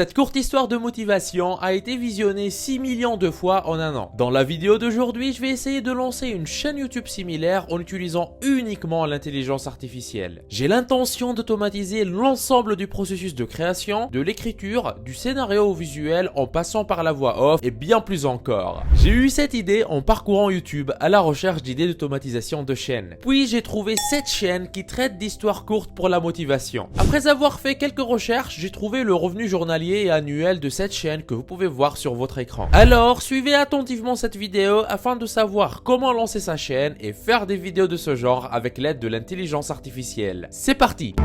Cette courte histoire de motivation a été visionnée 6 millions de fois en un an. Dans la vidéo d'aujourd'hui, je vais essayer de lancer une chaîne YouTube similaire en utilisant uniquement l'intelligence artificielle. J'ai l'intention d'automatiser l'ensemble du processus de création, de l'écriture, du scénario au visuel en passant par la voix off et bien plus encore. J'ai eu cette idée en parcourant YouTube à la recherche d'idées d'automatisation de chaînes. Puis j'ai trouvé cette chaîne qui traite d'histoires courtes pour la motivation. Après avoir fait quelques recherches, j'ai trouvé le revenu journalier et annuel de cette chaîne que vous pouvez voir sur votre écran. Alors, suivez attentivement cette vidéo afin de savoir comment lancer sa chaîne et faire des vidéos de ce genre avec l'aide de l'intelligence artificielle. C'est parti!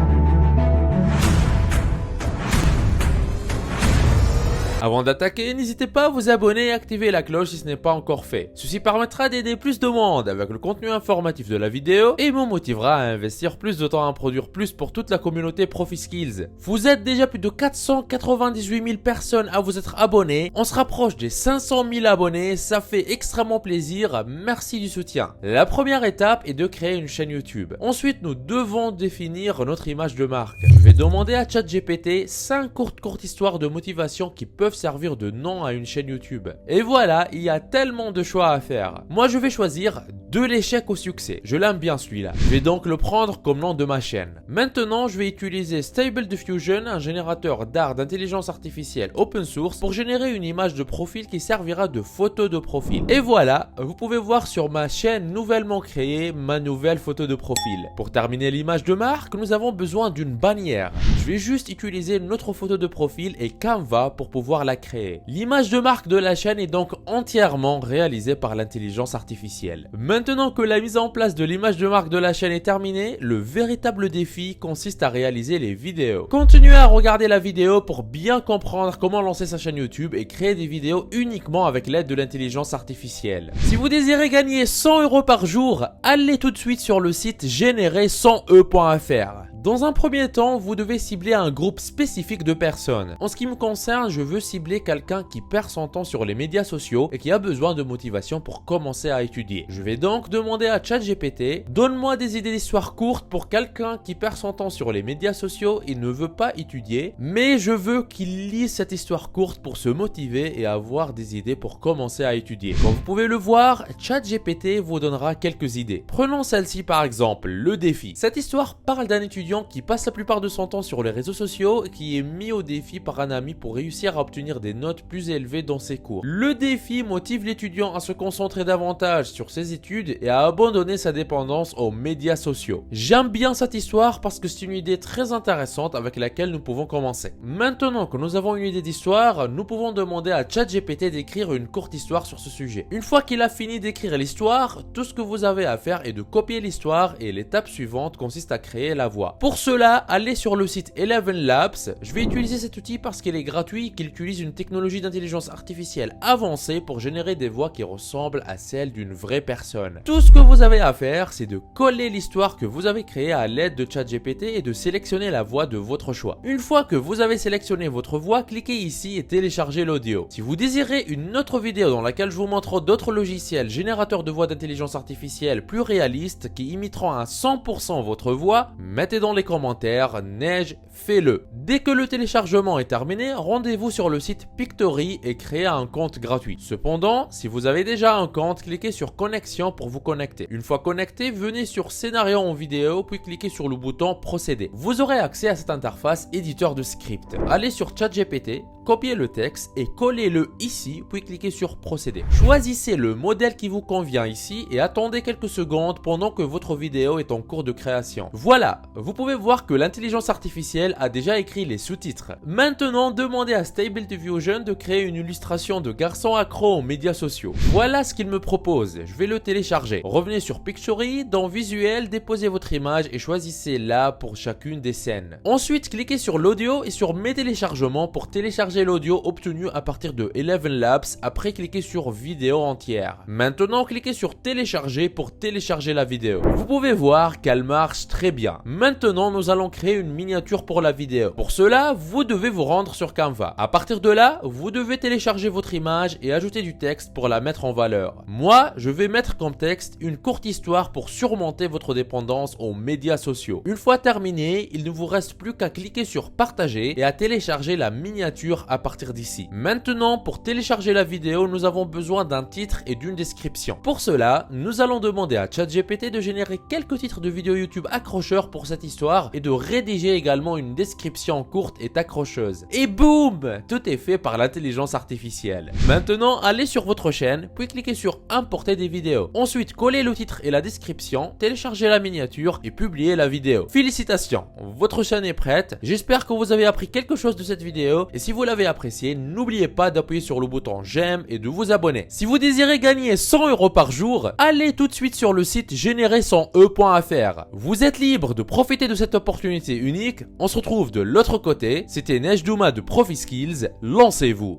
Avant d'attaquer, n'hésitez pas à vous abonner et activer la cloche si ce n'est pas encore fait. Ceci permettra d'aider plus de monde avec le contenu informatif de la vidéo et me motivera à investir plus de temps à produire plus pour toute la communauté ProfiSkills. Vous êtes déjà plus de 498 000 personnes à vous être abonnés. On se rapproche des 500 000 abonnés, ça fait extrêmement plaisir. Merci du soutien. La première étape est de créer une chaîne YouTube. Ensuite, nous devons définir notre image de marque. Je vais demander à ChatGPT 5 courtes histoires de motivation qui peuvent servir de nom à une chaîne YouTube. Et voilà, il y a tellement de choix à faire. Moi, je vais choisir de l'échec au succès. Je l'aime bien celui-là. Je vais donc le prendre comme nom de ma chaîne. Maintenant, je vais utiliser Stable Diffusion, un générateur d'art d'intelligence artificielle open source pour générer une image de profil qui servira de photo de profil. Et voilà, vous pouvez voir sur ma chaîne nouvellement créée ma nouvelle photo de profil. Pour terminer l'image de marque, nous avons besoin d'une bannière. Je vais juste utiliser notre photo de profil et Canva pour pouvoir la créer. L'image de marque de la chaîne est donc entièrement réalisée par l'intelligence artificielle. Maintenant que la mise en place de l'image de marque de la chaîne est terminée, le véritable défi consiste à réaliser les vidéos. Continuez à regarder la vidéo pour bien comprendre comment lancer sa chaîne YouTube et créer des vidéos uniquement avec l'aide de l'intelligence artificielle. Si vous désirez gagner 100 € par jour, allez tout de suite sur le site générer100e.fr. Dans un premier temps, vous devez cibler un groupe spécifique de personnes. En ce qui me concerne, je veux cibler quelqu'un qui perd son temps sur les médias sociaux et qui a besoin de motivation pour commencer à étudier. Je vais donc demander à ChatGPT, donne-moi des idées d'histoires courtes pour quelqu'un qui perd son temps sur les médias sociaux et ne veut pas étudier, mais je veux qu'il lise cette histoire courte pour se motiver et avoir des idées pour commencer à étudier. Comme vous pouvez le voir, ChatGPT vous donnera quelques idées. Prenons celle-ci par exemple, le défi. Cette histoire parle d'un étudiant qui passe la plupart de son temps sur les réseaux sociaux et qui est mis au défi par un ami pour réussir à obtenir des notes plus élevées dans ses cours. Le défi motive l'étudiant à se concentrer davantage sur ses études et à abandonner sa dépendance aux médias sociaux. J'aime bien cette histoire parce que c'est une idée très intéressante avec laquelle nous pouvons commencer. Maintenant que nous avons une idée d'histoire, nous pouvons demander à ChatGPT d'écrire une courte histoire sur ce sujet. Une fois qu'il a fini d'écrire l'histoire, tout ce que vous avez à faire est de copier l'histoire et l'étape suivante consiste à créer la voix. Pour cela, allez sur le site Eleven Labs. Je vais utiliser cet outil parce qu'il est gratuit et qu'il utilise une technologie d'intelligence artificielle avancée pour générer des voix qui ressemblent à celles d'une vraie personne. Tout ce que vous avez à faire, c'est de coller l'histoire que vous avez créée à l'aide de ChatGPT et de sélectionner la voix de votre choix. Une fois que vous avez sélectionné votre voix, cliquez ici et téléchargez l'audio. Si vous désirez une autre vidéo dans laquelle je vous montre d'autres logiciels générateurs de voix d'intelligence artificielle plus réalistes qui imiteront à 100% votre voix, mettez dans les commentaires, neige, fais-le. Dès que le téléchargement est terminé, rendez-vous sur le site Pictory et créez un compte gratuit. Cependant, si vous avez déjà un compte, cliquez sur connexion pour vous connecter. Une fois connecté, venez sur scénario en vidéo puis cliquez sur le bouton procéder. Vous aurez accès à cette interface éditeur de script. Allez sur ChatGPT, copiez le texte et collez-le ici puis cliquez sur procéder. Choisissez le modèle qui vous convient ici et attendez quelques secondes pendant que votre vidéo est en cours de création. Voilà, vous pouvez voir que l'intelligence artificielle a déjà écrit les sous-titres. Maintenant, demandez à Stable Diffusion de créer une illustration de garçon accro aux médias sociaux. Voilà ce qu'il me propose. Je vais le télécharger. Revenez sur Pictory, dans Visuel, déposez votre image et choisissez là pour chacune des scènes. Ensuite, cliquez sur l'audio et sur mes téléchargements pour télécharger l'audio obtenu à partir de Eleven Labs. Après, cliquez sur vidéo entière. Maintenant, cliquez sur télécharger pour télécharger la vidéo. Vous pouvez voir qu'elle marche très bien. Maintenant, nous allons créer une miniature pour la vidéo. Pour cela, vous devez vous rendre sur Canva. À partir de là, vous devez télécharger votre image et ajouter du texte pour la mettre en valeur. Moi, je vais mettre comme texte une courte histoire pour surmonter votre dépendance aux médias sociaux. Une fois terminé, il ne vous reste plus qu'à cliquer sur partager et à télécharger la miniature faire à partir d'ici. Maintenant, pour télécharger la vidéo, nous avons besoin d'un titre et d'une description. Pour cela, nous allons demander à ChatGPT de générer quelques titres de vidéos YouTube accrocheurs pour cette histoire et de rédiger également une description courte et accrocheuse. Et boum, tout est fait par l'intelligence artificielle. Maintenant, allez sur votre chaîne, puis cliquez sur importer des vidéos. Ensuite, collez le titre et la description, téléchargez la miniature et publiez la vidéo. Félicitations, votre chaîne est prête. J'espère que vous avez appris quelque chose de cette vidéo et si vous l'avez appréciée, n'oubliez pas d'appuyer sur le bouton j'aime et de vous abonner. Si vous désirez gagner 100 € par jour, allez tout de suite sur le site générer100e.fr. Vous êtes libre de profiter de cette opportunité unique. On se retrouve de l'autre côté. C'était Nejdouma de ProfiSkills. Lancez-vous.